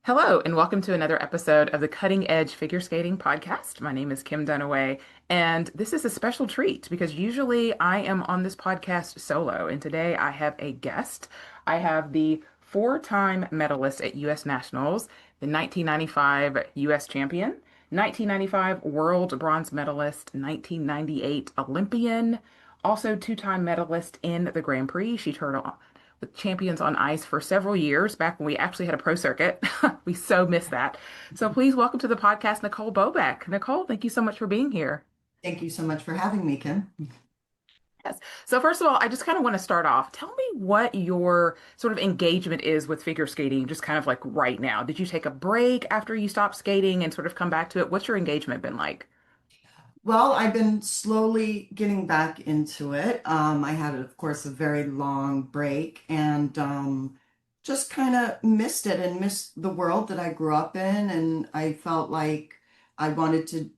Hello, and welcome to another episode of the Cutting Edge Figure Skating Podcast. My name is Kim Dunaway, and this is a special treat because usually I am on this podcast solo, and today I have a guest. I have the four-time medalist at U.S. Nationals, the 1995 U.S. champion, 1995 world bronze medalist, 1998 Olympian, also two-time medalist in the Grand Prix. She turned with champions on ice for several years back when we actually had a pro circuit. We so miss that. So please welcome to the podcast, Nicole Bobek. Nicole, thank you so much for being here. Thank you so much for having me, Kim. Yes. So first of all, I just kind of want to start off. Tell me what your sort of engagement is with figure skating, just kind of like right now. Did you take a break after you stopped skating and sort of come back to it? What's your engagement been like? Well, I've been slowly getting back into it. I had, of course, a very long break and just kind of missed it and missed the world that I grew up in. And I felt like I wanted to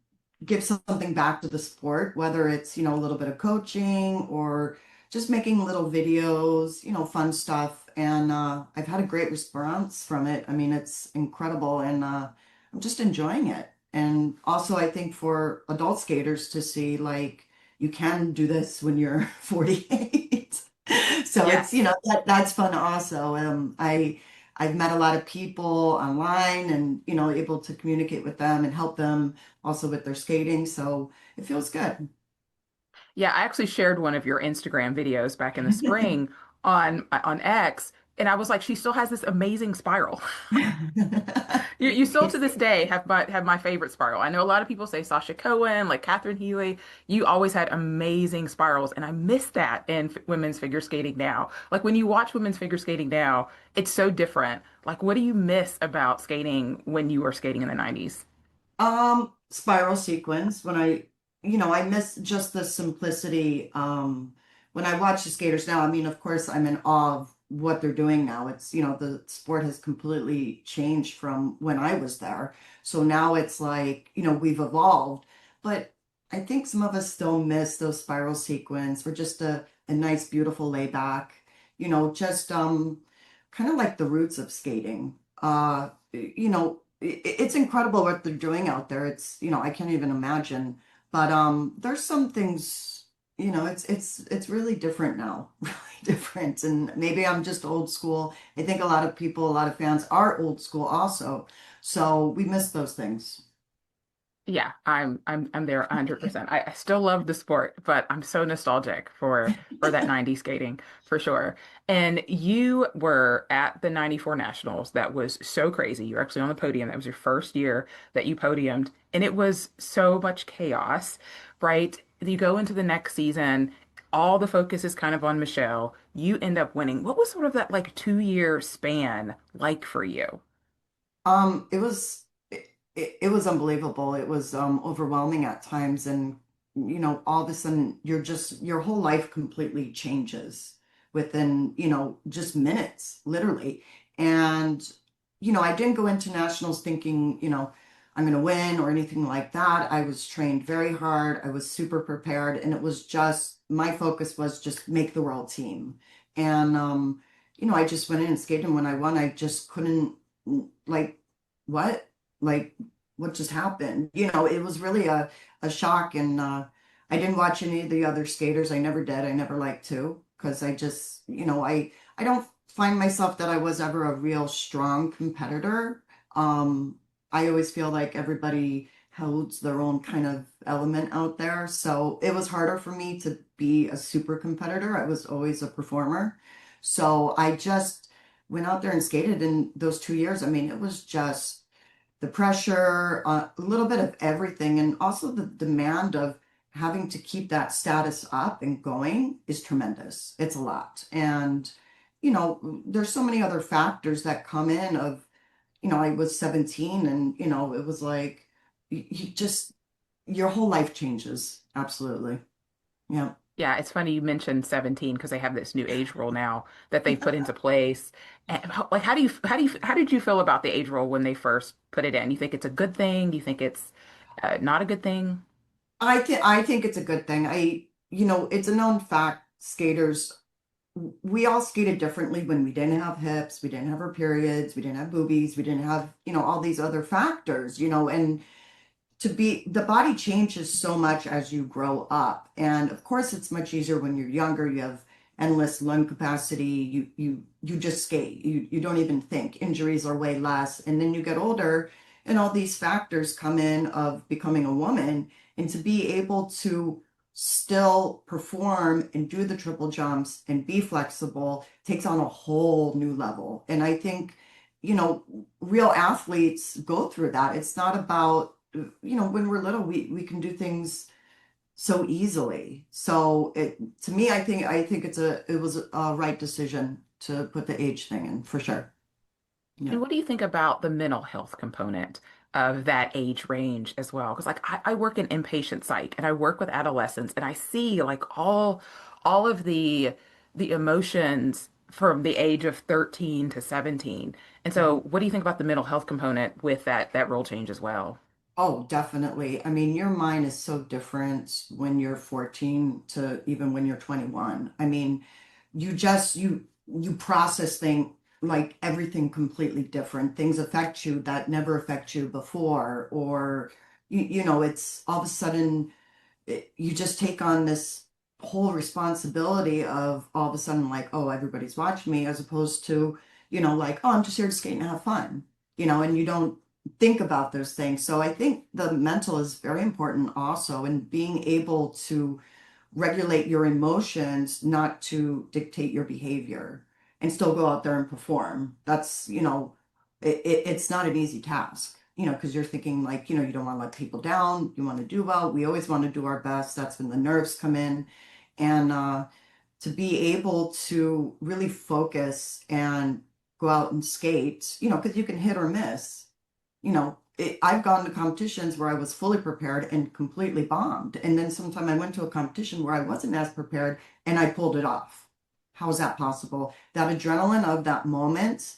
give something back to the sport, whether it's, a little bit of coaching or just making little videos, fun stuff. And I've had a great response from it. I mean, it's incredible and I'm just enjoying it. And also, I think for adult skaters to see, like, you can do this when you're 48. So it's, Yes. that's fun also. I've met a lot of people online and, able to communicate with them and help them also with their skating. So it feels good. Yeah, I actually shared one of your Instagram videos back in the spring on X, and I was like, she still has this amazing spiral. You still to this It's day have my favorite spiral. I know a lot of people say Sasha Cohen, like Catherine Healy. You always had amazing spirals, and I miss that in women's figure skating now. Like when you watch women's figure skating now, it's so different. Like, what do you miss about skating when you were skating in the 90s? spiral sequence when I miss just the simplicity. When I watch the skaters now, I mean, of course, I'm in awe of what they're doing now. It's, the sport has completely changed from when I was there. So now it's like, we've evolved, but I think some of us still miss those spiral sequence or just a nice, beautiful layback, just kind of like the roots of skating. It's incredible what they're doing out there. It's, I can't even imagine. But there's some things, it's really different now, really different. And maybe I'm just old school. I think a lot of people, a lot of fans are old school also. So we miss those things. Yeah, I'm there 100%. I still love the sport, but I'm so nostalgic for that 90s skating for sure. And you were at the 94 Nationals. That was so crazy. You were actually on the podium. That was your first year that you podiumed, and it was so much chaos, right? You go into the next season, all the focus is kind of on Michelle. You end up winning. What was sort of that like 2 year span like for you? It was unbelievable. It was overwhelming at times, and all of a sudden your whole life completely changes within just minutes, literally. And I didn't go into nationals thinking I'm going to win or anything like that. I was trained very hard. I was super prepared, and it was just my focus was just make the world team. And I just went in and skated, and when I won, I just couldn't like what? Like, what just happened? It was really a shock. And I didn't watch any of the other skaters. I never did. I never liked to because I just, I don't find myself that I was ever a real strong competitor. I always feel like everybody holds their own kind of element out there. So it was harder for me to be a super competitor. I was always a performer. So I just went out there and skated in those 2 years. I mean, it was just the pressure, a little bit of everything, and also the demand of having to keep that status up and going is tremendous. It's a lot. And, there's so many other factors that come in of, I was 17 and, it was like, you just, your whole life changes. Absolutely. Yeah. Yeah, it's funny you mentioned 17 because they have this new age rule now that they've put into place. And, like, how did you feel about the age rule when they first put it in? You think it's a good thing? You think it's not a good thing? I think it's a good thing. It's a known fact skaters we all skated differently when we didn't have hips, we didn't have our periods, we didn't have boobies, we didn't have, all these other factors, and to be the body changes so much as you grow up. And of course it's much easier when you're younger. You have endless lung capacity. You just skate. You don't even think. Injuries are way less. And then you get older and all these factors come in of becoming a woman, and to be able to still perform and do the triple jumps and be flexible takes on a whole new level. And I think, real athletes go through that. It's not about, when we're little, we can do things so easily. So to me, I think it was a right decision to put the age thing in for sure. Yeah. And what do you think about the mental health component of that age range as well? Because like I work in inpatient psych and I work with adolescents and I see like all of the emotions from the age of 13 to 17. And so what do you think about the mental health component with that role change as well? Oh, definitely. I mean, your mind is so different when you're 14 to even when you're 21. I mean, you process things like everything completely different. Things affect you that never affect you before, or it's all of a sudden you just take on this whole responsibility of all of a sudden like, oh, everybody's watching me, as opposed to, like, oh, I'm just here to skate and have fun, and you don't think about those things. So I think the mental is very important also, and being able to regulate your emotions, not to dictate your behavior, and still go out there and perform. That's, it's not an easy task, because you're thinking like, you don't want to let people down. You want to do well. We always want to do our best. That's when the nerves come in. And to be able to really focus and go out and skate, because you can hit or miss. I've gone to competitions where I was fully prepared and completely bombed. And then sometime I went to a competition where I wasn't as prepared and I pulled it off. How is that possible? That adrenaline of that moment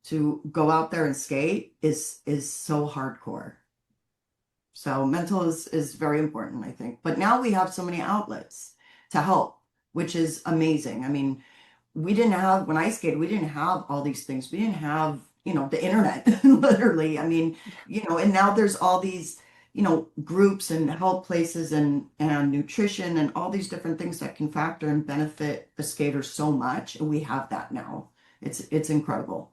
to go out there and skate is so hardcore. So mental is very important, I think. But now we have so many outlets to help, which is amazing. I mean, we didn't have, when I skated, we didn't have all these things. We didn't have, the internet, literally. I mean, and now there's all these, groups and help places and nutrition and all these different things that can factor and benefit the skater so much. And we have that now. It's incredible.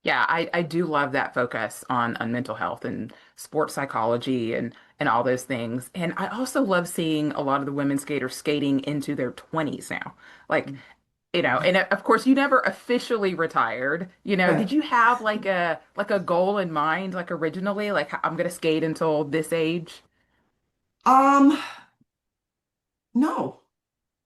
Yeah, I do love that focus on mental health and sports psychology and all those things. And I also love seeing a lot of the women skaters skating into their 20s now. Like, and of course you never officially retired. Right. Did you have like a goal in mind like originally like I'm gonna skate until this age? Um, no.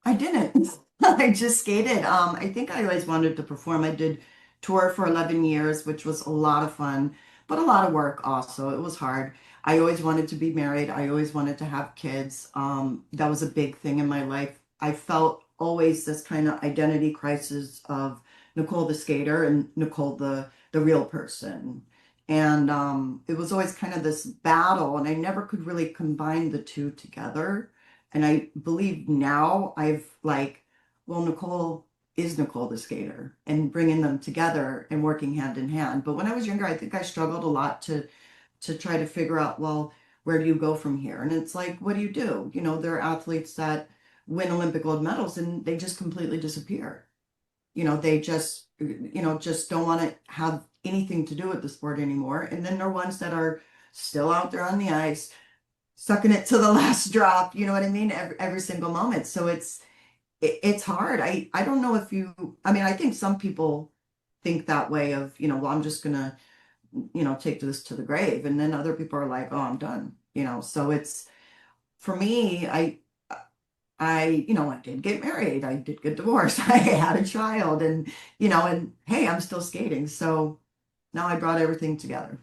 I didn't. I just skated. I think I always wanted to perform. I did tour for 11 years, which was a lot of fun, but a lot of work also. It was hard. I always wanted to be married. I always wanted to have kids. That was a big thing in my life. I felt always this kind of identity crisis of Nicole the skater and Nicole the real person. And it was always kind of this battle, and I never could really combine the two together. And I believe now I've like, well, Nicole is Nicole the skater, and bringing them together and working hand in hand. But when I was younger, I think I struggled a lot to try to figure out, well, where do you go from here? And it's like, what do you do? There are athletes that win Olympic gold medals and they just completely disappear. They just don't want to have anything to do with the sport anymore. And then there are ones that are still out there on the ice sucking it to the last drop, you know what I mean? Every single moment. So it's hard. I don't know if I mean, I think some people think that way of, well, I'm just gonna, take this to the grave. And then other people are like, oh, I'm done, so it's for me, I did get married, I did get divorced, I had a child, and hey, I'm still skating. So now I brought everything together.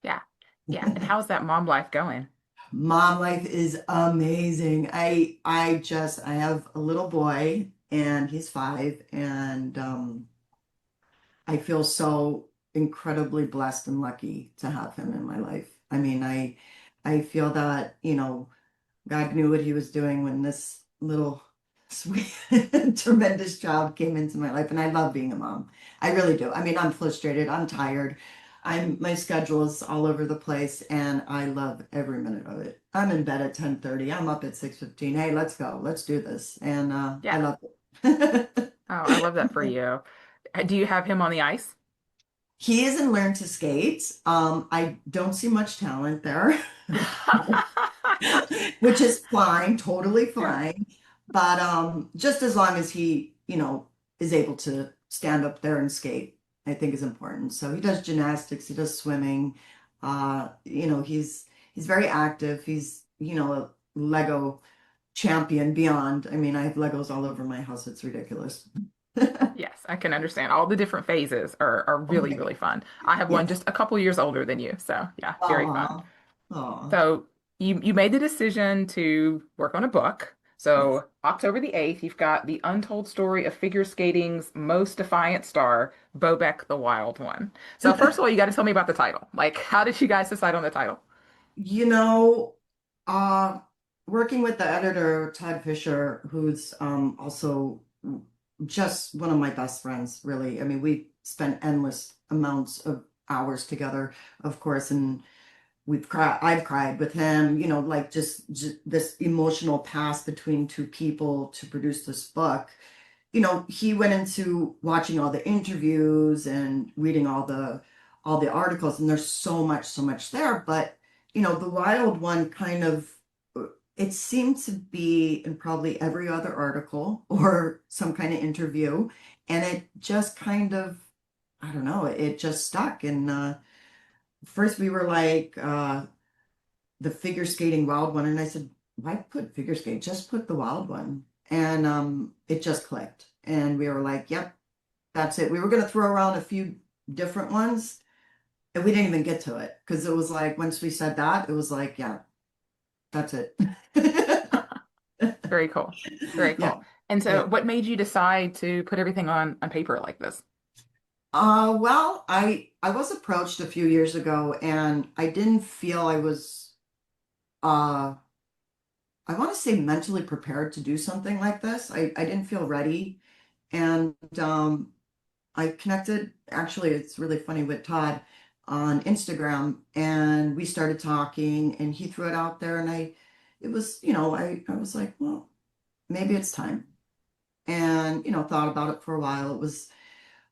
Yeah. Yeah. And how's that mom life going? Mom life is amazing. I have a little boy and he's 5, and I feel so incredibly blessed and lucky to have him in my life. I mean, I feel that, God knew what he was doing when this little sweet, tremendous child came into my life, and I love being a mom. I really do. I mean, I'm frustrated, I'm tired, my schedule is all over the place, and I love every minute of it. I'm in bed at 10:30. I'm up at 6:15. Hey, let's go. Let's do this. And I Yeah. love it. Oh, I love that for you. Do you have him on the ice? He hasn't learned to skate. I don't see much talent there. Which is fine, totally Yeah. fine. But just as long as he, is able to stand up there and skate, I think is important. So he does gymnastics, he does swimming. He's very active. He's, a Lego champion beyond. I mean, I have Legos all over my house. It's ridiculous. Yes, I can understand. All the different phases are Oh really, my really God. fun. I have one Yes. just a couple years older than you. So yeah, very fun. Aw. Aw. So you made the decision to work on a book. Yes. So October the 8th, you've got the untold story of figure skating's most defiant star, Bobek the Wild One. So first of all, you got to tell me about the title. Like, how did you guys decide on the title? You know, uh, working with the editor, Todd Fisher, who's also just one of my best friends, really. I mean, we spent endless amounts of hours together, of course, and I've cried with him, like just this emotional pass between two people to produce this book. He went into watching all the interviews and reading all the articles, and there's so much there. But the wild one kind of it seemed to be in probably every other article or some kind of interview, and it just kind of I don't know, it just stuck. And first we were like the figure skating wild one, and I said, why put figure skate? Just put the wild one. And it just clicked. And we were like, yep, that's it. We were going to throw around a few different ones, and we didn't even get to it because it was like, once we said that, it was like, yeah, that's it. Very cool. Very Yeah, cool. And so yeah. what made you decide to put everything on paper like this? Well, I was approached a few years ago, and I didn't feel I was, uh, I want to say mentally prepared to do something like this. I didn't feel ready. And I connected, actually, it's really funny, with Todd on Instagram, and we started talking, and he threw it out there, and it was, I was like, well, maybe it's time. And, thought about it for a while. It was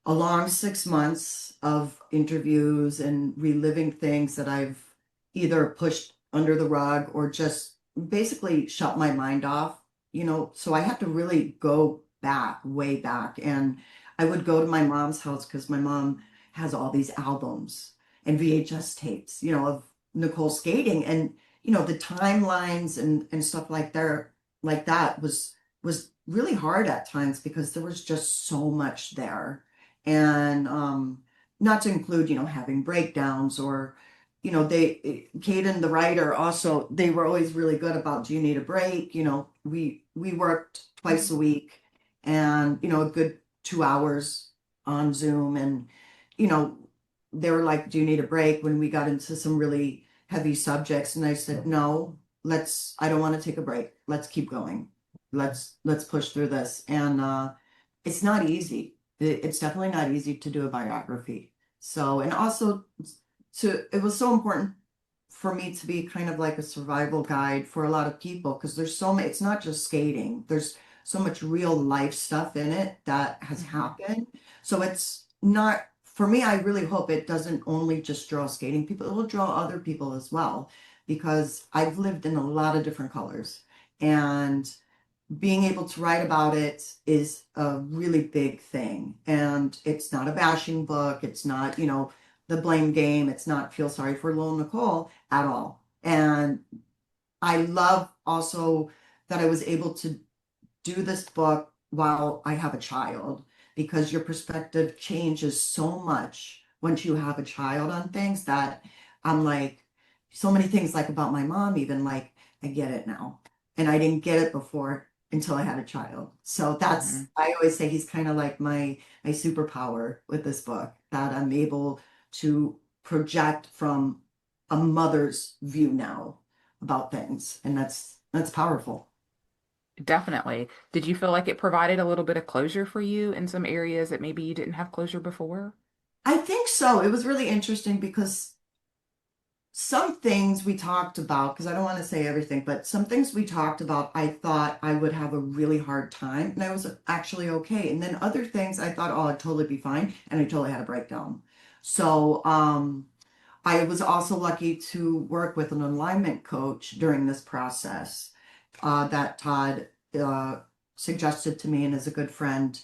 a long 6 months of interviews and reliving things that I've either pushed under the rug or just basically shut my mind off, So I had to really go back, way back. And I would go to my mom's house because my mom has all these albums and VHS tapes, of Nicole skating. And, the timelines and stuff like that was really hard at times because there was just so much there. And not to include, having breakdowns or, Kaden, the writer, also, they were always really good about, do you need a break? We worked twice a week and, a good 2 hours on Zoom. And, you know, they were like, do you need a break when we got into some really heavy subjects? And I said, no, I don't want to take a break. Let's keep going. Let's push through this. And it's not easy. It's definitely not easy to do a biography. So, and also it was so important for me to be kind of like a survival guide for a lot of people because there's so many, it's not just skating. There's so much real life stuff in it that has Mhm. happened. So it's not, for me, I really hope it doesn't only just draw skating people, it will draw other people as well because I've lived in a lot of different colors. And being able to write about it is a really big thing. And it's not a bashing book. It's not, the blame game. It's not feel sorry for little Nicole at all. And I love also that I was able to do this book while I have a child because your perspective changes so much once you have a child on things that I'm like, so many things like about my mom, even like, I get it now. And I didn't get it before until I had a child. So Mhm. I always say he's kind of like my superpower with this book, that I'm able to project from a mother's view now about things. And that's powerful. Definitely. Did you feel like it provided a little bit of closure for you in some areas that maybe you didn't have closure before? I think so. It was really interesting because some things we talked about, because I don't want to say everything, but some things we talked about, I thought I would have a really hard time, and I was actually okay. And then other things I thought, oh, I'd totally be fine, and I totally had a breakdown. So, I was also lucky to work with an alignment coach during this process that Todd suggested to me and is a good friend,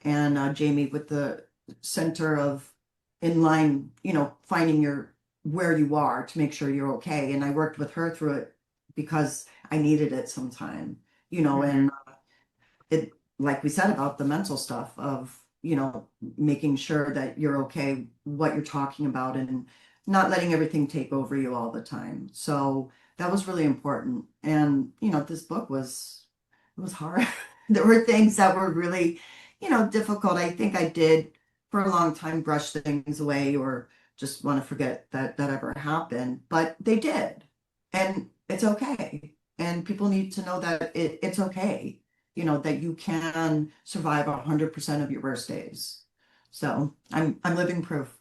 and Jamie with the center of inline, finding your where you are to make sure you're okay. And I worked with her through it because I needed it sometime, Hmm. and it, like we said about the mental stuff of, making sure that you're okay, what you're talking about, and not letting everything take over you all the time. So that was really important. And, this book it was hard. There were things that were really, difficult. I think I did for a long time brush things away or just want to forget that that ever happened, but they did. And it's okay. And people need to know that it's okay, that you can survive 100% of your worst days. So I'm living proof.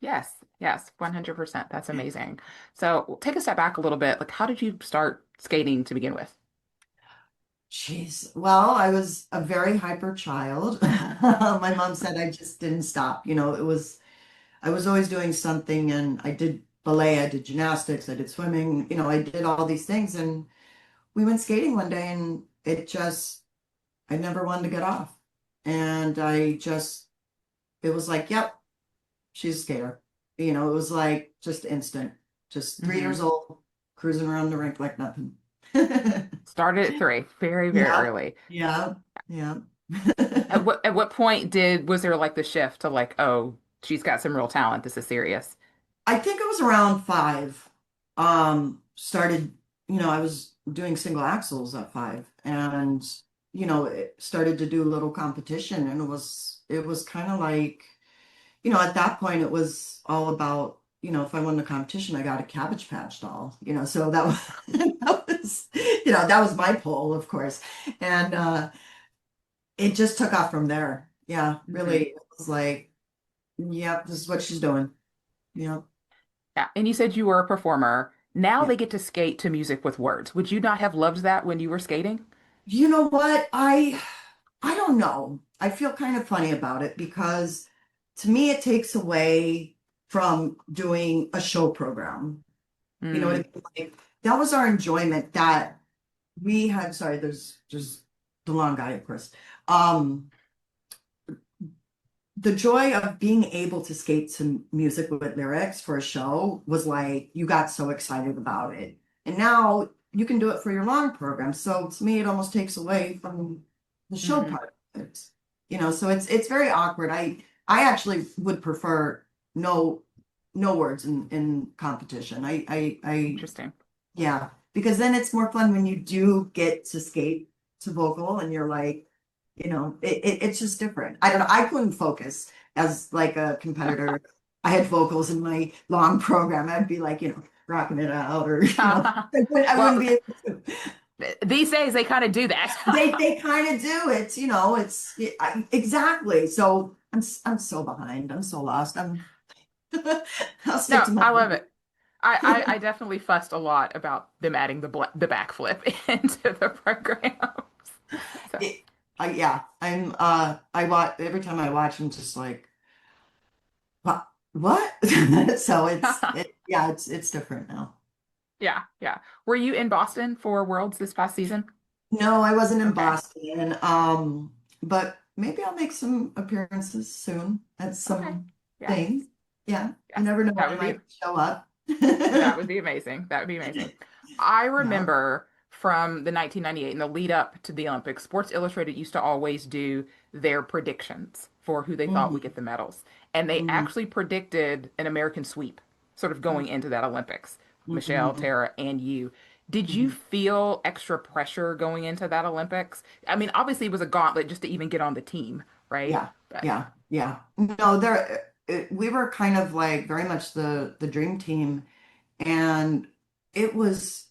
Yes, yes, 100%. That's amazing. So take a step back a little bit. Like, how did you start skating to begin with? Jeez. Well, I was a very hyper child. My mom said I just didn't stop. I was always doing something, and I did ballet, I did gymnastics, I did swimming, I did all these things. And we went skating one day, and I never wanted to get off. And it was like, yep, she's a skater. It was like just instant, just 3 years Hmm. old, cruising around the rink like nothing. Started at three, very, very Yeah, early. yeah, yeah. At what point was there like the shift to like, oh, she's got some real talent. This is serious. I think it was around 5. Started, I was doing single axles at 5, and it started to do a little competition, and it was kind of like, at that point it was all about, if I won the competition, I got a Cabbage Patch doll, so that was that was my pole, of course. And it just took off from there. Yeah, Hmm. really. It was like, yep, this is what she's doing. Yep. Yeah. And you said you were a performer. Now Yeah. they get to skate to music with words. Would you not have loved that when you were skating? You know what? I don't know. I feel kind of funny about it because to me it takes away from doing a show program. You know what I Mm, mean? Like, that was our enjoyment that we had. Sorry, there's the long guy, of course. Um, the joy of being able to skate to music with lyrics for a show was like you got so excited about it. And now you can do it for your long program. So to me, it almost takes away from the show hmm. part of it. So it's very awkward. I actually would prefer no no words in competition. I Interesting. yeah, because then it's more fun when you do get to skate to vocal and you're like, it's just different. I don't know. I couldn't focus as like a competitor. I had vocals in my long program. I'd be like, rocking it out or, I wouldn't Well, be able to. these days they kind of do They that. they kind of do. Exactly. So I'm so behind. I'm so lost. I'll stick No, to my I love it. I definitely fussed a lot about them adding the backflip into the programs. So it, yeah, I watch every time I watch, I'm just like, what? So yeah, it's different now. yeah, yeah. Were you in Boston for Worlds this past season? No, I wasn't in Okay. Boston. But maybe I'll make some appearances soon at Okay. some Yeah. things. Yeah, you Yes. never know when That I would be might show up. that would be amazing. That would be amazing. I Yeah. remember from the 1998 and the lead up to the Olympics, Sports Illustrated used to always do their predictions for who they thought would Mhm, get the medals. And they mhm, actually predicted an American sweep sort of going into that Olympics. Michelle, mhm, Tara, and you. Did you mhm. feel extra pressure going into that Olympics? I mean, obviously it was a gauntlet just to even get on the team, right? Yeah, But yeah, yeah. No, we were kind of like very much the dream team, and it was.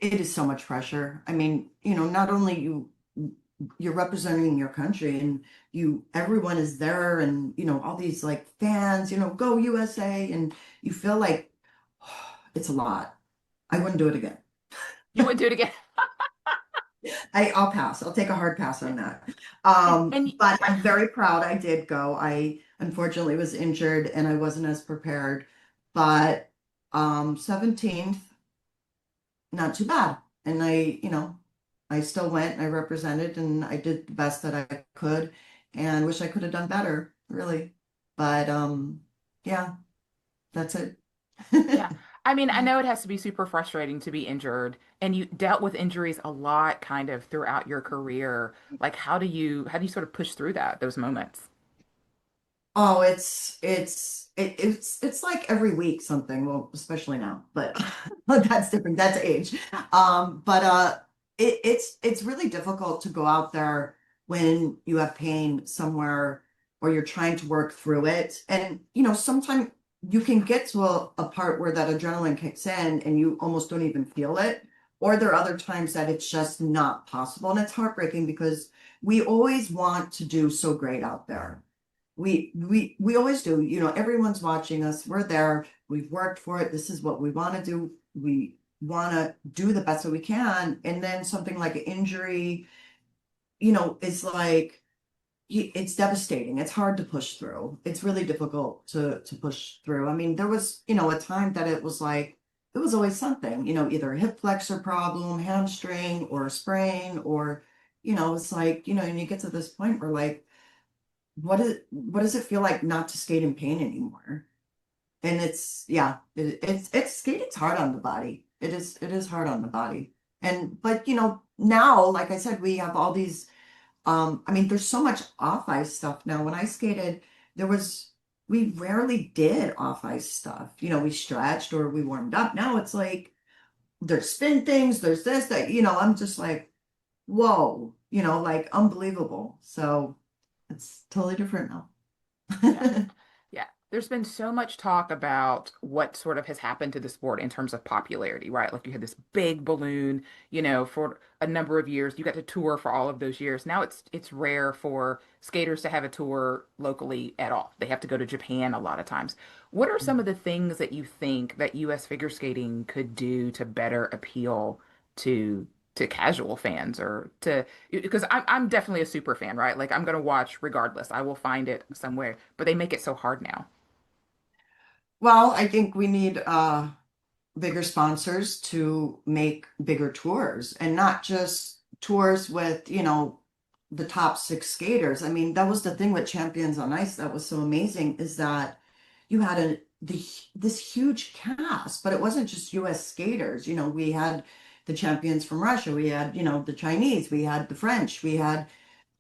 it is so much pressure. I mean, not only you're representing your country and everyone is there and all these like fans, go USA, and you feel like it's a lot. I wouldn't do it again. You would do it again. I'll pass. I'll take a hard pass on that. And But I'm very proud I did go. I unfortunately was injured and I wasn't as prepared. But 17th, not too bad. And I still went and I represented and I did the best that I could and wish I could have done better, really. But yeah, that's it. yeah, I mean, I know it has to be super frustrating to be injured, and you dealt with injuries a lot kind of throughout your career. Like, how do you sort of push through those moments? Oh, it's like every week something. Well, especially now, but but that's different. That's age. But it's really difficult to go out there when you have pain somewhere or you're trying to work through it. And sometimes you can get to a part where that adrenaline kicks in and you almost don't even feel it. Or there are other times that it's just not possible. And it's heartbreaking because we always want to do so great out there. We always do. Everyone's watching us. We're there. We've worked for it. This is what we want to do. We want to do the best that we can. And then something like an injury, is like it's devastating. It's hard to push through. It's really difficult to push through. I mean, there was, a time that it was like it was always something, either a hip flexor problem, hamstring, or a sprain, or it's like, and you get to this point where like what does it feel like not to skate in pain anymore? And it's yeah, it's skating's hard on the body. It is hard on the body. And but now, like I said, we have all these I mean, there's so much off ice stuff now. When I skated, there was we rarely did off ice stuff. We stretched or we warmed up. Now it's like there's spin things, there's this, that, I'm just like, whoa, like unbelievable. So it's totally different now. Yeah. Yeah, there's been so much talk about what sort of has happened to the sport in terms of popularity, right? Like you had this big balloon, for a number of years. You got to tour for all of those years. Now it's rare for skaters to have a tour locally at all. They have to go to Japan a lot of times. What are some of the things that you think that US figure skating could do to better appeal to casual fans or to because I'm definitely a super fan, right? Like I'm gonna watch regardless. I will find it somewhere, but they make it so hard now. Well, I think we need bigger sponsors to make bigger tours and not just tours with, the top six skaters. I mean, that was the thing with Champions on Ice that was so amazing is that you had this huge cast, but it wasn't just US skaters. We had the champions from Russia, we had, the Chinese, we had the French, we had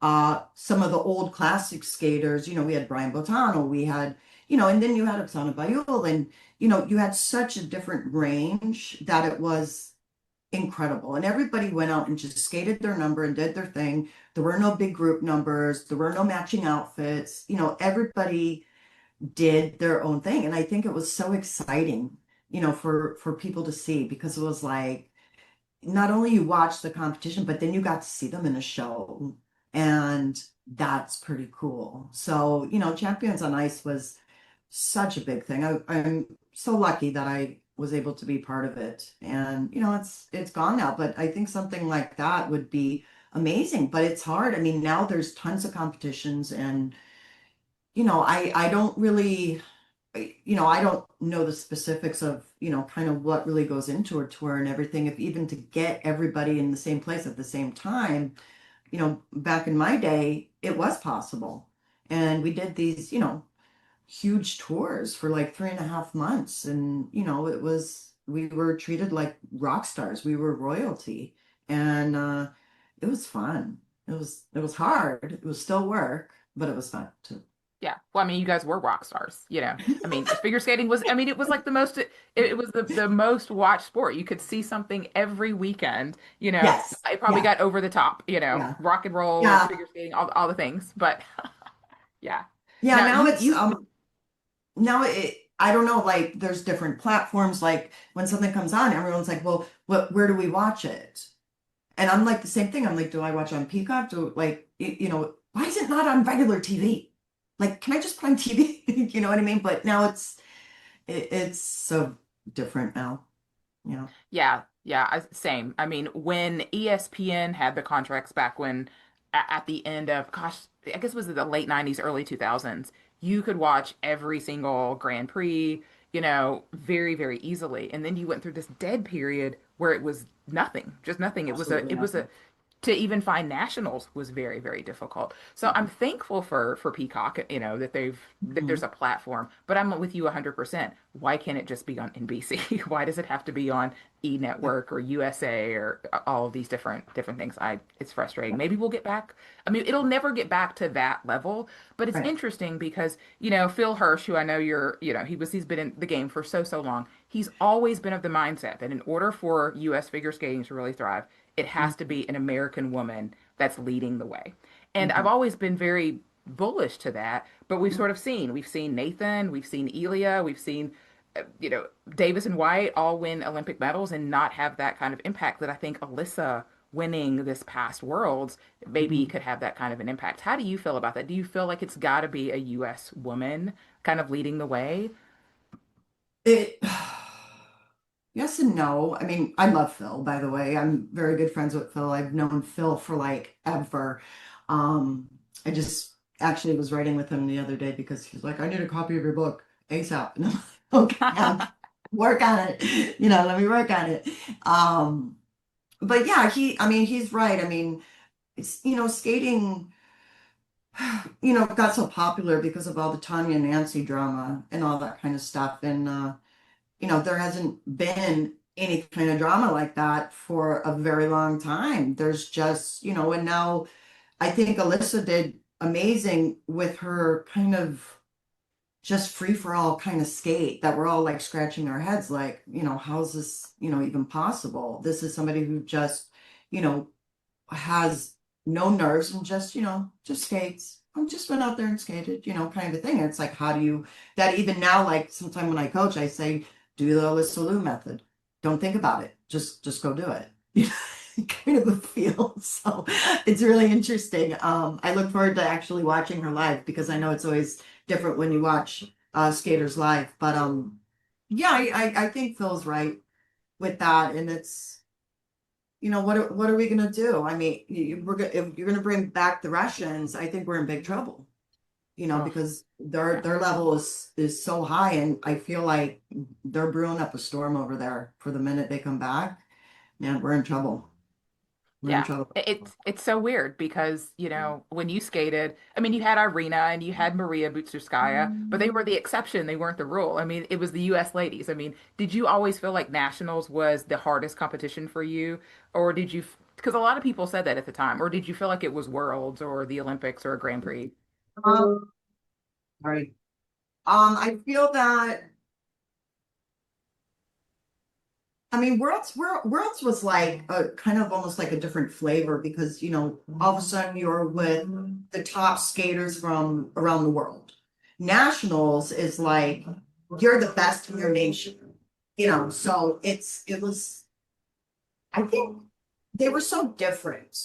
some of the old classic skaters. We had Brian Bottano, we had, and then you had Oksana Bayul, and you had such a different range that it was incredible. And everybody went out and just skated their number and did their thing. There were no big group numbers, there were no matching outfits. Everybody did their own thing. And I think it was so exciting, for people to see because it was like not only you watched the competition, but then you got to see them in a show. And that's pretty cool. So, Champions on Ice was such a big thing. I'm so lucky that I was able to be part of it. And, it's gone now, but I think something like that would be amazing. But it's hard. I mean, now there's tons of competitions and, I don't really I don't know the specifics of, kind of what really goes into a tour and everything. If even to get everybody in the same place at the same time, back in my day, it was possible. And we did these, huge tours for like 3.5 months. And, we were treated like rock stars. We were royalty. And it was fun. It was hard. It was still work, but it was fun too. Yeah. Well, I mean, you guys were rock stars. I mean, figure skating was, I mean, it was like it was the most watched sport. You could see something every weekend. Yes. It probably Yeah. got over the top, Yeah. rock and roll, Yeah. figure skating, all the things. But yeah. Yeah. Now Now you it's you now it. I don't know, like there's different platforms. Like when something comes on, everyone's like, well, where do we watch it? And I'm like the same thing. I'm like, do I watch on Peacock? Do like, why is it not on regular TV? Like, can I just put on TV? You know what I mean? But now it's so different now, you know. Yeah, yeah, same. I mean, when ESPN had the contracts back when at the end of, gosh, I guess it was the late 90s, early 2000s, you could watch every single Grand Prix, very, very easily. And then you went through this dead period where it was nothing, just nothing. It was a, Absolutely it was a, nothing. to even find nationals was very, very difficult. So I'm thankful for Peacock, that there's Mhm. a platform, but I'm with you 100%. Why can't it just be on NBC? Why does it have to be on E Yeah, Network or USA or all of these different things? It's frustrating. Maybe we'll get back. I mean, it'll never get back to that level, but it's right. interesting because, Phil Hirsch, who I know he's been in the game for so long. He's always been of the mindset that in order for US figure skating to really thrive, it has to Mhm. be an American woman that's leading the way. And I've Mhm. always been very bullish to that, but we've seen Nathan, we've seen Elia, we've seen Davis and White all win Olympic medals and not have that kind of impact that I think Alyssa winning this past Worlds maybe Mhm. could have that kind of an impact. How do you feel about that? Do you feel like it's got to be a US woman kind of leading the way? It, yes and no. I mean, I love Phil, by the way. I'm very good friends with Phil. I've known Phil for like ever. I just actually was writing with him the other day because he's like, I need a copy of your book ASAP. And I'm like, okay, work on it. Let me work on it. Um, but yeah, I mean, he's right. I mean, skating, got so popular because of all the Tanya and Nancy drama and all that kind of stuff. And there hasn't been any kind of drama like that for a very long time. There's just, and now I think Alyssa did amazing with her kind of just free for all kind of skate that we're all like scratching our heads like, how's this, even possible? This is somebody who just, you know, has no nerves and just, just skates. I just went out there and skated, kind of a thing. And it's like, how do you, that even now, like sometime when I coach, I say, do the Alyssa Lou method. Don't think about it. Just go do it. Kind of a feel. So it's really interesting. I look forward to actually watching her live because I know it's always different when you watch skaters live. But yeah, I think Phil's right with that. And it's, what are we going to do? I mean, if you're going to bring back the Russians, I think we're in big trouble, Oh, because yeah. their level is so high, and I feel like they're brewing up a storm over there for the minute they come back. Man, we're in trouble. We're in Yeah. trouble. It's so weird because, when you skated, I mean, you had Irina and you had Maria Butsurskaya, but they were the exception. They weren't the rule. I mean, it was the US ladies. I mean, did you always feel like nationals was the hardest competition for you? Or did you, because a lot of people said that at the time, or did you feel like it was Worlds or the Olympics or a Grand Prix? Sorry. I feel that. I mean, Worlds was like a kind of almost like a different flavor because, all of a sudden you're with the top skaters from around the world. Nationals is like you're the best in your nation, so it was, I think they were so different,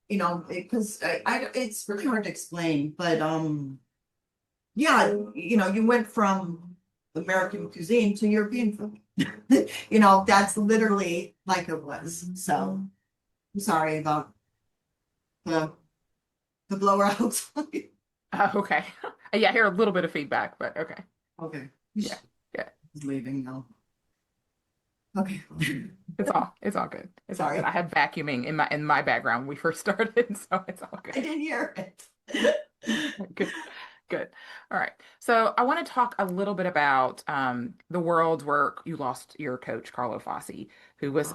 because it's really hard to explain, but yeah, you went from American cuisine to European food. That's literally like it was. So I'm sorry about the the blower outside. Okay. Yeah, I hear a little bit of feedback, but okay. Okay. Yeah. He's Yeah. leaving now. Okay. It's all good. It's all good. I Sorry. had vacuuming in my background when we first started, so it's all good. I didn't hear it. Good. Good. All right. So I want to talk a little bit about the worlds where you lost your coach, Carlo Fassi, who was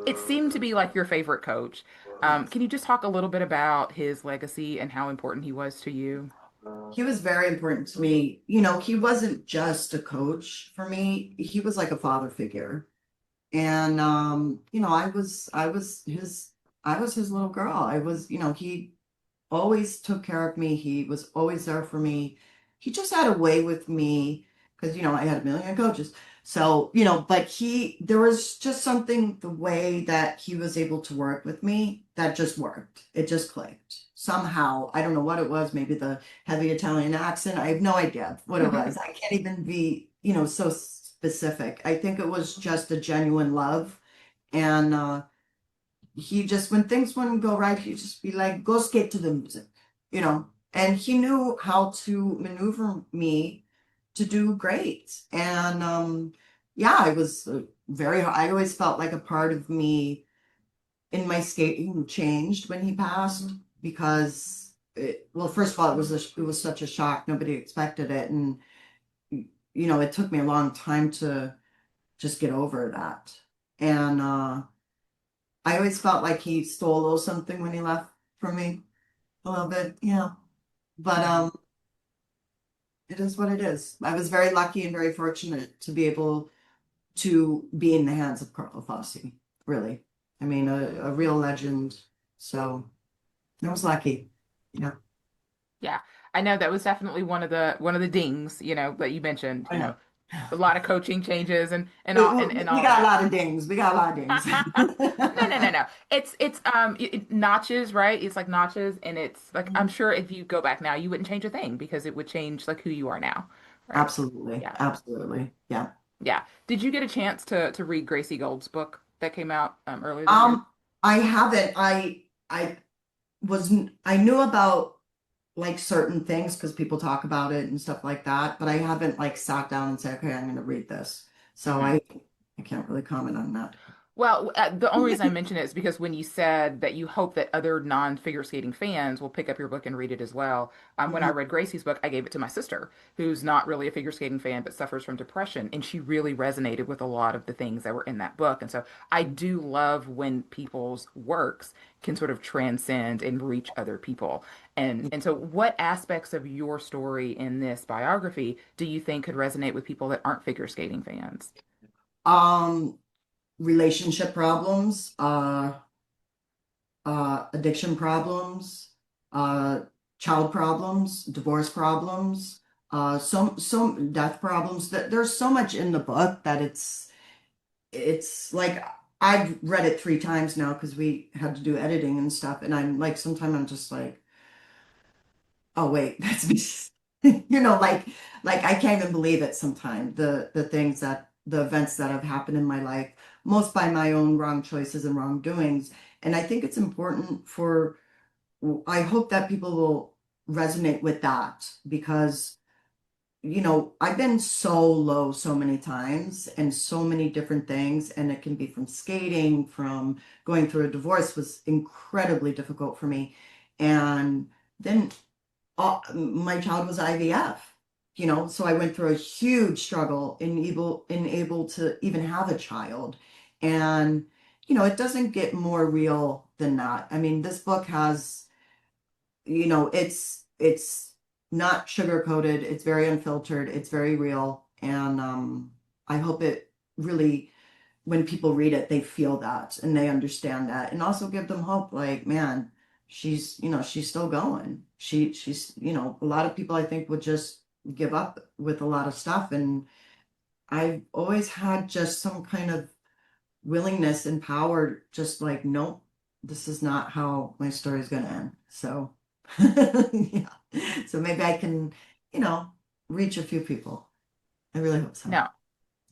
it seemed to be like your favorite coach. Yes. Can you just talk a little bit about his legacy and how important he was to you? He was very important to me. He wasn't just a coach for me. He was like a father figure. And I was his little girl. He always took care of me. He was always there for me. He just had a way with me. because, I had a million coaches. So, but there was just something, the way that he was able to work with me that just worked. It just clicked. Somehow, I don't know what it was, maybe the heavy Italian accent. I have no idea what it was. I can't even be, so specific. I think it was just a genuine love. And he just, when things wouldn't go right, he'd just be like, go skate to the music, and he knew how to maneuver me to do great. And yeah, I was I always felt like a part of me in my skating changed when he passed because well, first of all, it was such a shock. Nobody expected it. And, it took me a long time to just get over that. And I always felt like he stole a little something when he left from me a little bit, But Mhm. it is what it is. I was very lucky and very fortunate to be able to be in the hands of Carlo Fassi, really. I mean, a real legend. So I was lucky. Yeah, Yeah, I know that was definitely one of the dings, that you mentioned, I know. a lot of coaching changes and We, all we, and we all got a that. lot of dings. We got a lot of dings. No, no, no, no. It's notches, right? It's like notches, and it's like I'm sure if you go back now, you wouldn't change a thing because it would change like who you are now, right? Absolutely. Yeah, Absolutely. Yeah. yeah. Did you get a chance to read Gracie Gold's book that came out earlier this year? Um, I haven't. I I knew about like certain things because people talk about it and stuff like that, but I haven't like sat down and said, okay, I'm going to read this. So Mhm. I can't really comment on that. Well, the only reason I mention it is because when you said that you hope that other non-figure skating fans will pick up your book and read it as well, when I Mhm. read Gracie's book, I gave it to my sister, who's not really a figure skating fan but suffers from depression, and she really resonated with a lot of the things that were in that book. And so I do love when people's works can sort of transcend and reach other people. And so, what aspects of your story in this biography do you think could resonate with people that aren't figure skating fans? Um, Relationship problems, addiction problems, uh, child problems, divorce problems, some death problems. That there's so much in the book that it's like I've read it 3 times now because we had to do editing and stuff, and I'm like sometimes I'm just like, oh wait, that's me. Like I can't even believe it sometimes. The events that have happened in my life, most by my own wrong choices and wrongdoings. And I think it's important for I hope that people will resonate with that because I've been so low so many times and so many different things, and it can be from skating, from going through a divorce was incredibly difficult for me. And then my child was IVF, so I went through a huge struggle in able to even have a child. And, it doesn't get more real than that. I mean, this book has, it's not sugar coated, it's very unfiltered, it's very real. And I hope it really when people read it, they feel that and they understand that and also give them hope. Like, man, she's still going. A lot of people I think would just give up with a lot of stuff. And I've always had just some kind of willingness and power, just like, nope, this is not how my story is going to end. So, yeah. So maybe I can, you know, reach a few people. I really hope so. No.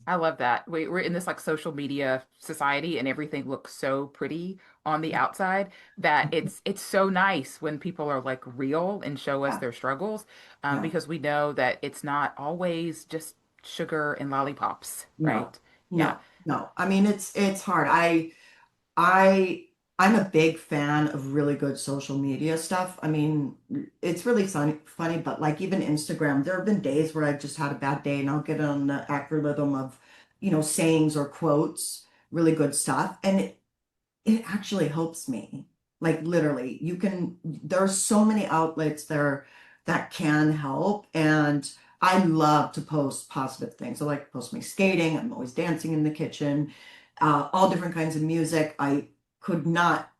I love that. We're in this like social media society and everything looks so pretty on the outside that it's so nice when people are like real and show us Yeah. their struggles, Yeah. because we know that it's not always just sugar and lollipops, No, right? Yeah. no, no. I mean, it's hard. I, I'm a big fan of really good social media stuff. I mean, it's really funny, but like even Instagram, there have been days where I've just had a bad day and I'll get on the algorithm of, sayings or quotes, really good stuff. And it actually helps me. Like literally, there are so many outlets there that can help. And I love to post positive things. I like to post my skating. I'm always dancing in the kitchen, all different kinds of music. I could not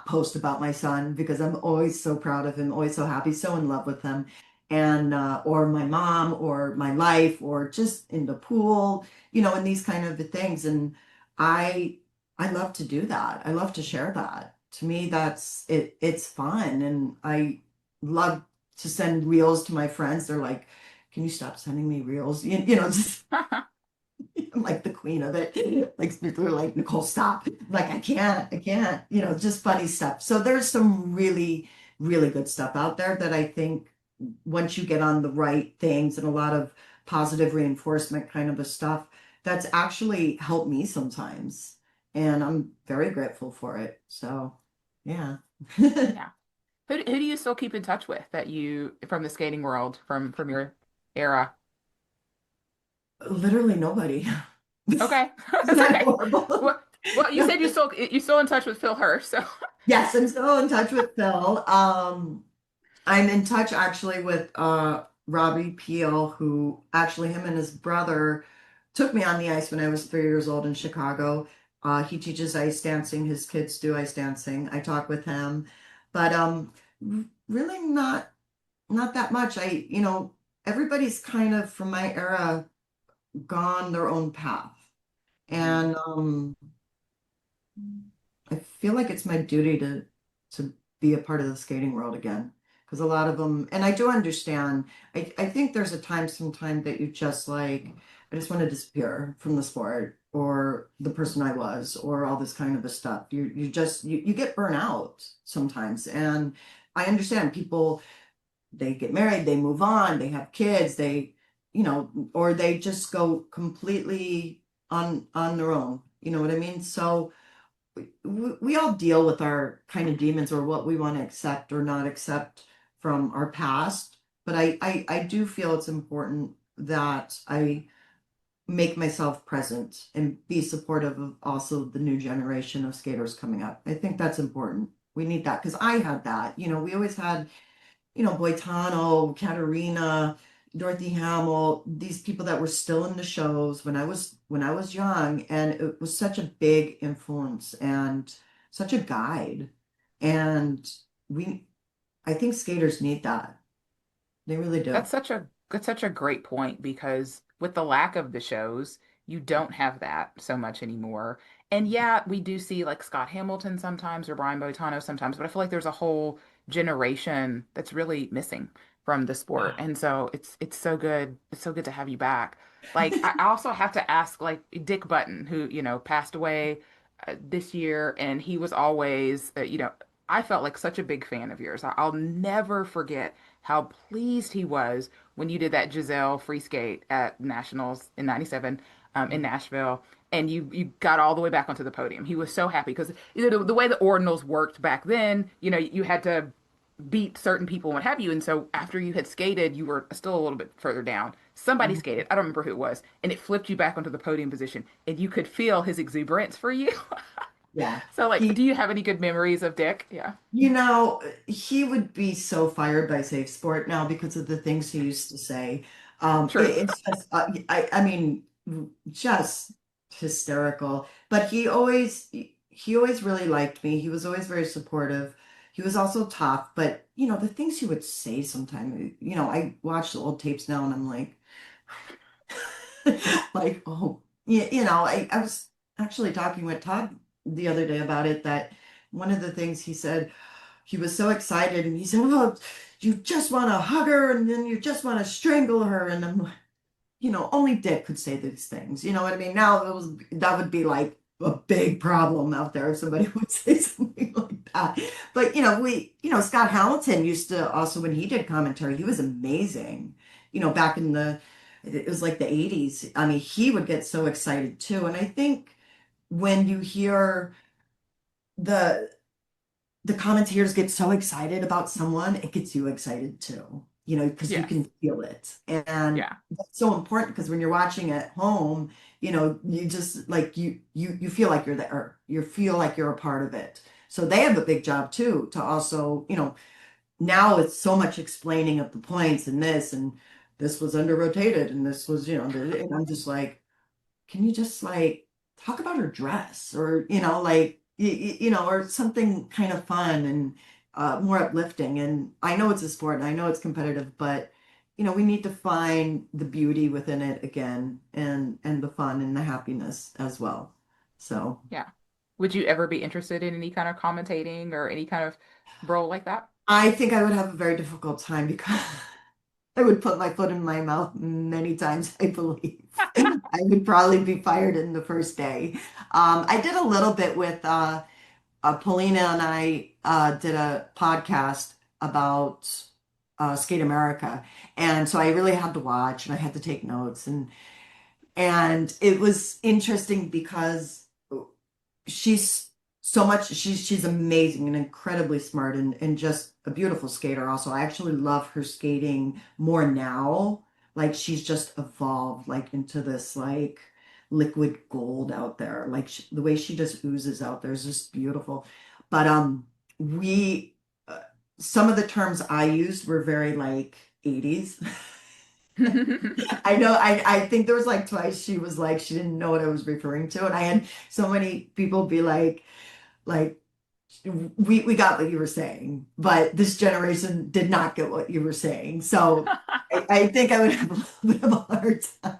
post about my son because I'm always so proud of him, always so happy, so in love with him. and or my mom or my life or just in the pool, and these kind of things. And I I love to do that. I love to share that. To me, that's it. It's fun, and I love to send reels to my friends. They're like, "Can you stop sending me reels?" Just I'm like the queen of it. Like people are like, Nicole, stop. I'm like, I can't, just funny stuff. So there's some really, really good stuff out there that I think once you get on the right things and a lot of positive reinforcement kind of a stuff, that's actually helped me sometimes. And I'm very grateful for it. So yeah. Yeah. Who do you still keep in touch with that you from the skating world from your era? Literally nobody. Okay, Isn't that's that okay. horrible? Well, you said you still in touch with Phil Hirsch, so Yes, I'm still in touch with Phil. I'm in touch actually with Robbie Peel, who actually him and his brother took me on the ice when I was 3 years old in Chicago. He teaches ice dancing. His kids do ice dancing. I talk with him, but really not that much. Everybody's kind of from my era gone their own path, Mhm. and I feel like it's my duty to be a part of the skating world again. Because a lot of them, and I do understand, I think there's a time sometime that you just like, I just want to disappear from the sport or the person I was or all this kind of a stuff. You get burnt out sometimes. And I understand people, they get married, they move on, they have kids, or they just go completely on their own. You know what I mean? So we all deal with our kind of demons or what we want to accept or not accept from our past. But I do feel it's important that I make myself present and be supportive of also the new generation of skaters coming up. I think that's important. We need that because I had that. We always had Boitano, Katerina, Dorothy Hamill, these people that were still in the shows when I was young, and it was such a big influence and such a guide. And we I think skaters need that. They really do. That's such a great point because with the lack of the shows, you don't have that so much anymore. And yeah, we do see like Scott Hamilton sometimes or Brian Boitano sometimes, but I feel like there's a whole generation that's really missing from the sport. Yeah. And so it's so good. It's so good to have you back. Like I also have to ask like Dick Button, who, passed away this year, and he was always, I felt like such a big fan of yours. I'll never forget how pleased he was when you did that Giselle free skate at Nationals in '97 in Nashville, and you got all the way back onto the podium. He was so happy because the way the ordinals worked back then, you had to beat certain people and what have you. And so after you had skated, you were still a little bit further down. Somebody Mhm. skated, I don't remember who it was, and it flipped you back onto the podium position, and you could feel his exuberance for you. Yeah. So, like, He do you have any good memories of Dick? Yeah, He would be so fired by Safe Sport now because of the things he used to say. true. It's just, I mean, just hysterical. But he always really liked me. He was always very supportive. He was also tough, but the things he would say sometimes, I watch the old tapes now and I'm like, like, oh, yeah, I was actually talking with Todd the other day about it, that one of the things he said, he was so excited and he said, "Oh, you just want to hug her and then you just want to strangle her." And I'm like, only Dick could say these things. You know what I mean? Now that would be like a big problem out there if somebody would say something like that. But Scott Hamilton used to also, when he did commentary, he was amazing. Back in it was like the 80s. I mean, he would get so excited too. And I think when you hear the the commentators get so excited about someone, it gets you excited too, because you Yes. can feel it. And Yeah. that's so important because when you're watching at home, you just like you feel like you're there. You feel like you're a part of it. So they have a big job too to also, now it's so much explaining of the points and this was under rotated and this was, and I'm just like, can you just like talk about her dress or like or something kind of fun and more uplifting. And I know it's a sport and I know it's competitive, but we need to find the beauty within it again and the fun and the happiness as well. So Yeah. Would you ever be interested in any kind of commentating or any kind of role like that? I think I would have a very difficult time because I would put my foot in my mouth many times, I believe. I would probably be fired in the first day. I did a little bit with Paulina and I did a podcast about Skate America, and so I really had to watch and I had to take notes, and it was interesting because she's so much she's amazing and incredibly smart and just a beautiful skater also. I actually love her skating more now. Like she's just evolved like into this like liquid gold out there. Like the way she just oozes out there is just beautiful. But we some of the terms I used were very like 80s. I know I think there was like twice she was like she didn't know what I was referring to, and I had so many people be like we got what you were saying, but this generation did not get what you were saying. So I think I would have a little bit of a hard time.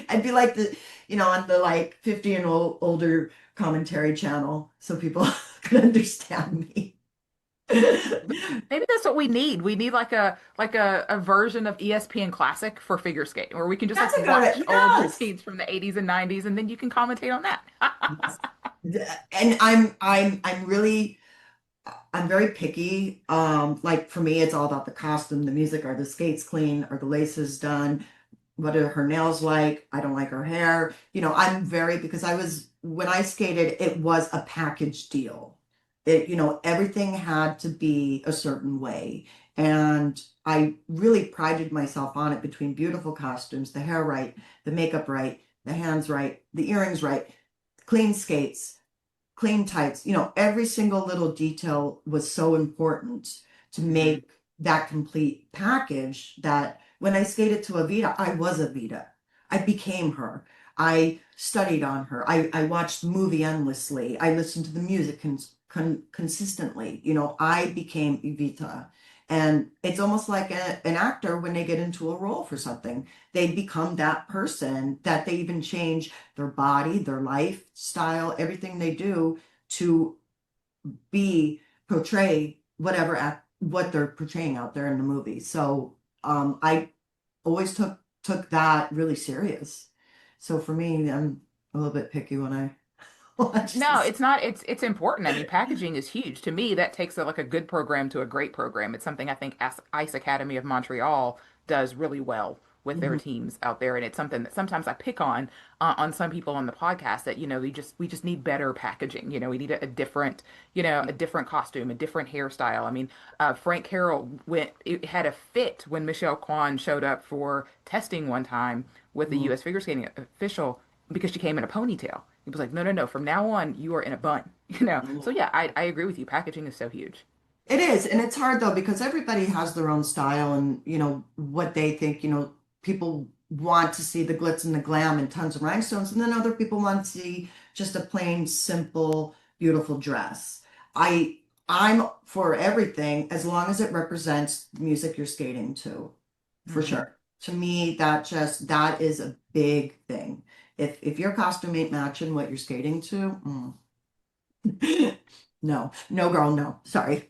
I'd be like on the like 50 and older commentary channel so people could understand me. Maybe that's what we need. We need like a version of ESPN Classic for figure skating where we can just like That's a watch good, old yes. routines from the 80s and 90s and then you can commentate on that. Yes. And I'm really I'm very picky. Like for me, it's all about the costume, the music. Are the skates clean? Are the laces done? What are her nails like? I don't like her hair. I'm very because I was when I skated, it was a package deal. Everything had to be a certain way. And I really prided myself on it between beautiful costumes, the hair right, the makeup right, the hands right, the earrings right, clean skates, clean tights. Every single little detail was so important to Mhm. make that complete package that when I skated to Avita, I was Avita. I became her. I studied on her. I watched the movie endlessly. I listened to the music consistently. I became Evita. And it's almost like an actor when they get into a role for something. They become that person that they even change their body, their lifestyle, everything they do to be portray what they're portraying out there in the movie. So I always took that really serious. So for me, I'm a little bit picky when I watch No, this. it's not. It's important. I mean, packaging is huge. To me, that takes like a good program to a great program. It's something I think Ice Academy of Montreal does really well with their Mhm. teams out there, and it's something that sometimes I pick on some people on the podcast that we just need better packaging. We need a different a different costume, a different hairstyle. I mean, Frank Carroll went it had a fit when Michelle Kwan showed up for testing one time with the Mhm. U.S. figure skating official because she came in a ponytail. He was like, no, no, no. From now on, you are in a bun. So yeah, I agree with you. Packaging is so huge. It is, and it's hard though because everybody has their own style and what they think, people want to see the glitz and the glam and tons of rhinestones, and then other people want to see just a plain, simple, beautiful dress. I I'm for everything as long as it represents the music you're skating to, for Hmm. sure. To me, that is a big thing. If your costume ain't matching what you're skating to, no, no, girl, no. Sorry.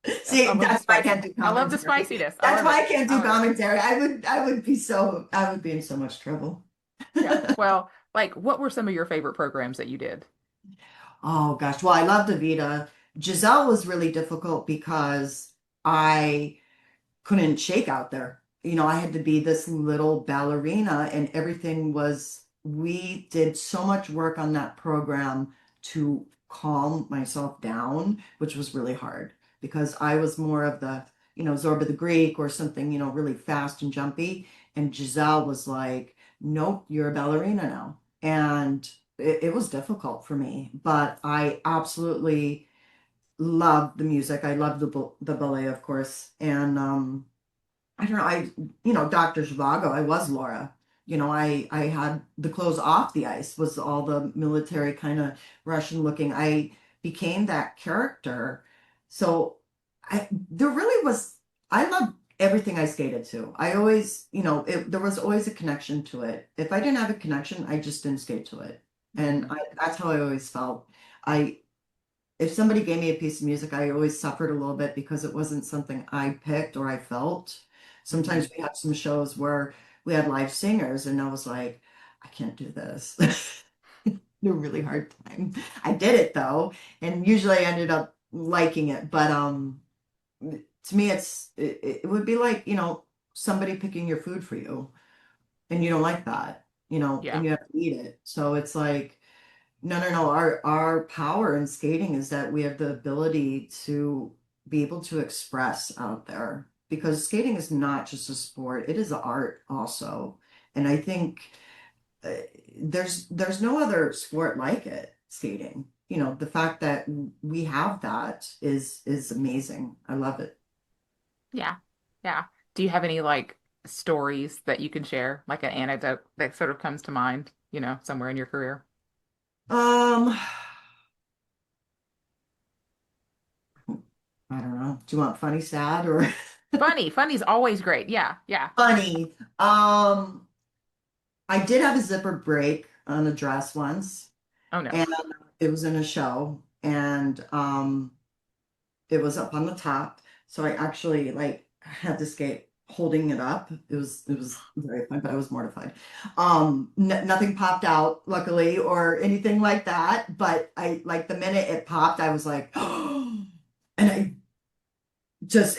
Yep, I See, love the that's why I spice. can't do I love the commentary. spiciness. I That's love why it. I can't I do love it. commentary. I would be in so much trouble. Yeah. Well, like, what were some of your favorite programs that you did? Oh gosh. Well, I loved Evita. Giselle was really difficult because I couldn't shake out there. I had to be this little ballerina, and we did so much work on that program to calm myself down, which was really hard because I was more of the, Zorba the Greek or something, really fast and jumpy. And Giselle was like, nope, you're a ballerina now. And it was difficult for me, but I absolutely loved the music. I loved the ballet, of course. And I don't know. Dr. Zhivago, I was Laura. I had the clothes off the ice, was all the military kind of Russian looking. I became that character. So there really was, I love everything I skated to. I always, there was always a connection to it. If I didn't have a connection, I just didn't skate to it. And Hmm. that's how I always felt. I, if somebody gave me a piece of music, I always suffered a little bit because it wasn't something I picked or I felt. Hmm. Sometimes we had some shows where we had live singers, and I was like, I can't do this. A really hard time. I did it though, and usually I ended up liking it. But to me, it would be like, somebody picking your food for you, and you don't like that, Yeah. and you have to eat it. So it's like, no, no, no. Our power in skating is that we have the ability to be able to express out there, because skating is not just a sport, it is an art also. And I think uh, there's no other sport like it, skating. The fact that we have that is amazing. I love it. Yeah. Yeah. Do you have any like stories that you can share, like an anecdote that sort of comes to mind, somewhere in your career? Um, I don't know. Do you want funny, sad, or Funny. Funny's always great. Yeah. Yeah. funny? I did have a zipper break on a dress once, Oh no. and it was in a show, and it was up on the top. So I actually like had to skate holding it up. It was very fun, but I was mortified. Nothing popped out, luckily, or anything like that. But I like the minute it popped, I was like, oh, and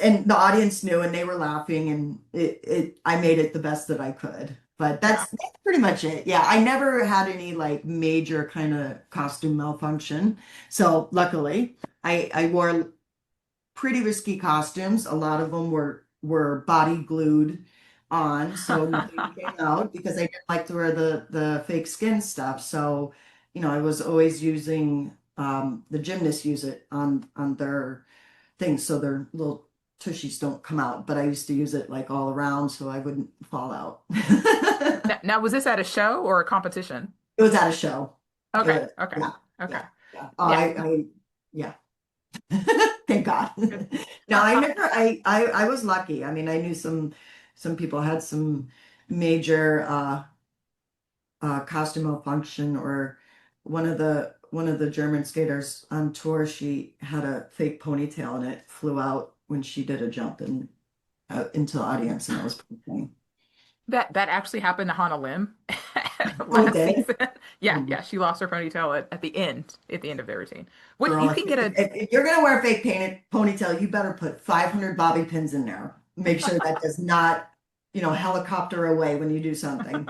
and the audience knew, and they were laughing, and I made it the best that I could. But Yeah. that's pretty much it. Yeah, I never had any like major kind of costume malfunction. So luckily, I wore pretty risky costumes. A lot of them were body glued on, so nothing came out because I didn't like to wear the fake skin stuff. So, I was always using the gymnasts use it on their things so their little tushies don't come out. But I used to use it like all around so I wouldn't fall out. Now, was this at a show or a competition? It was at a show. It Okay. was, Okay. yeah, Okay. yeah, yeah. Oh, Yeah. yeah. Thank God. Good. No, I never, I was lucky. I mean, I knew some people had some major costume malfunction, or one of the German skaters on tour, she had a fake ponytail and it flew out when she did a jump and into the audience, and that was pretty funny. That actually happened to Hannah Lim Oh, last did it? season. Yeah, Oh, yeah, she lost her ponytail at the end of their routine. What girl, you if, can get if, a if you're gonna wear a fake painted ponytail, you better put 500 bobby pins in there. Make sure that does not, helicopter away when you do something.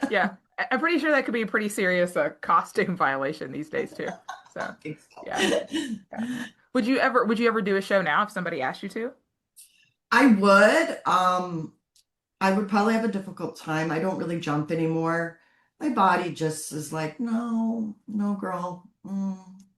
yeah, I'm pretty sure that could be a pretty serious costume violation these days too. So, I think yeah, so. yeah. Would you ever do a show now if somebody asked you to? I would. I would probably have a difficult time. I don't really jump anymore. My body just is like, no, no, girl,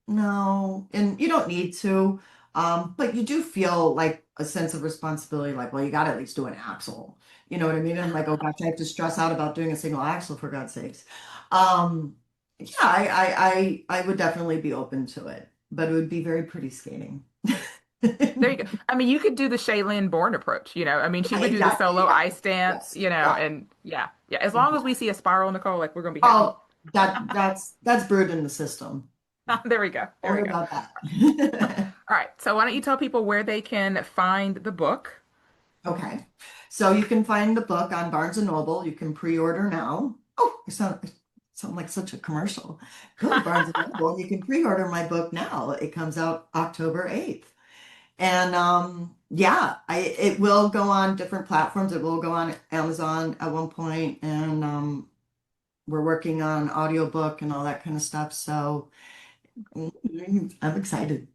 no. And you don't need to. But you do feel like a sense of responsibility, like, well, you got to at least do an axle. You know what I mean? I'm like, oh gosh, I have to stress out about doing a single axle for God's sakes. Um, yeah, I would definitely be open to it, but it would be very pretty skating. There you go. I mean, you could do the Shailene Bourne approach, I mean, she Yeah, would do the exactly. solo Yeah. ice dance, Yes. Yeah. and yeah, yeah. As long as Yeah. we see a spiral, Nicole, like we're gonna be happy. Oh, that's brewed in the system. There we go. Don't There we worry go. about that. All right. So why don't you tell people where they can find the book? Okay. So you can find the book on Barnes and Noble. You can pre-order now. Oh, I sound like such a commercial. Go to Barnes and Noble and you can pre-order my book now. It comes out October 8th. And yeah, it will go on different platforms. It will go on Amazon at one point, and we're working on audiobook and all that kind of stuff. So I'm excited.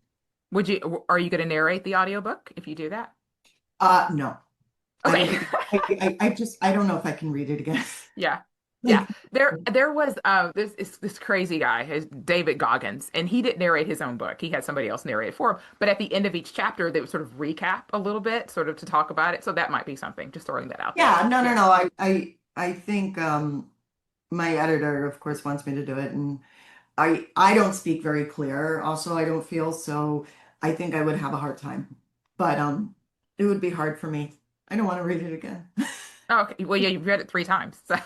Are you going to narrate the audiobook if you do that? No, I don't Okay. think I don't know if I can read it again. Yeah. Yeah. Like, There was this crazy guy, his David Goggins, and he didn't narrate his own book. He had somebody else narrate it for him. But at the end of each chapter, they would sort of recap a little bit, sort of to talk about it. So that might be something. Just throwing that out there. yeah, no, no, Yeah. no. I think my editor, of course, wants me to do it, and I don't speak very clear. Also, I don't feel so. I think I would have a hard time, but It would be hard for me. I don't want to read it again. Oh, okay. Well, yeah, you've read it 3 times. So,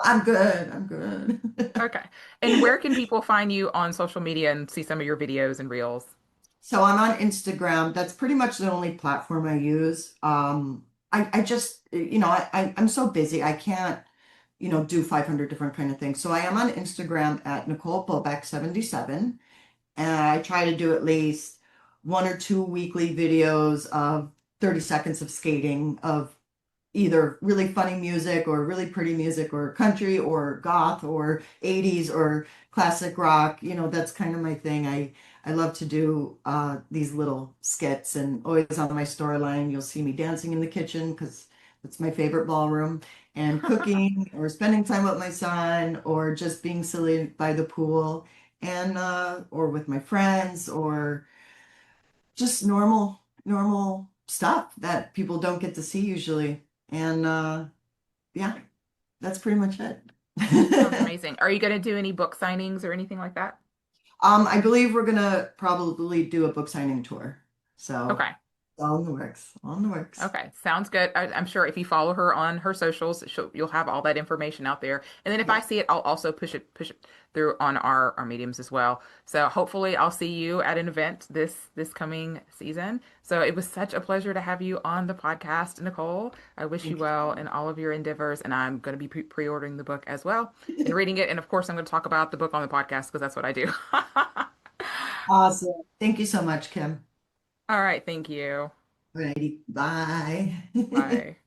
I'm good. I'm good. okay. And where can people find you on social media and see some of your videos and reels? So I'm on Instagram. That's pretty much the only platform I use. I just, I'm so busy. I can't, do 500 different kind of things. So I am on Instagram at Nicole Bobek 77. And I try to do at least one or two weekly videos of 30 seconds of skating of either really funny music or really pretty music or country or goth or 80s or classic rock. That's kind of my thing. I love to do these little skits, and always on my storyline, you'll see me dancing in the kitchen because that's my favorite ballroom, and cooking or spending time with my son or just being silly by the pool and or with my friends or just normal stuff that people don't get to see usually. And yeah, that's pretty much it. Sounds amazing. Are you going to do any book signings or anything like that? I believe we're gonna probably do a book signing tour. So Okay. all in the works, all in the works. Okay, sounds good. I'm sure if you follow her on her socials, you'll have all that information out there. And then if I Yeah. see it, I'll also push it through on our mediums as well. So hopefully I'll see you at an event this coming season. So it was such a pleasure to have you on the podcast, Nicole. I wish you Thank you well so in much. all of your endeavors, and I'm going to be pre-ordering the book as well and reading it. And of course, I'm going to talk about the book on the podcast because that's what I do. Awesome. Thank you so much, Kim. All right, thank you. Alrighty, bye. Bye.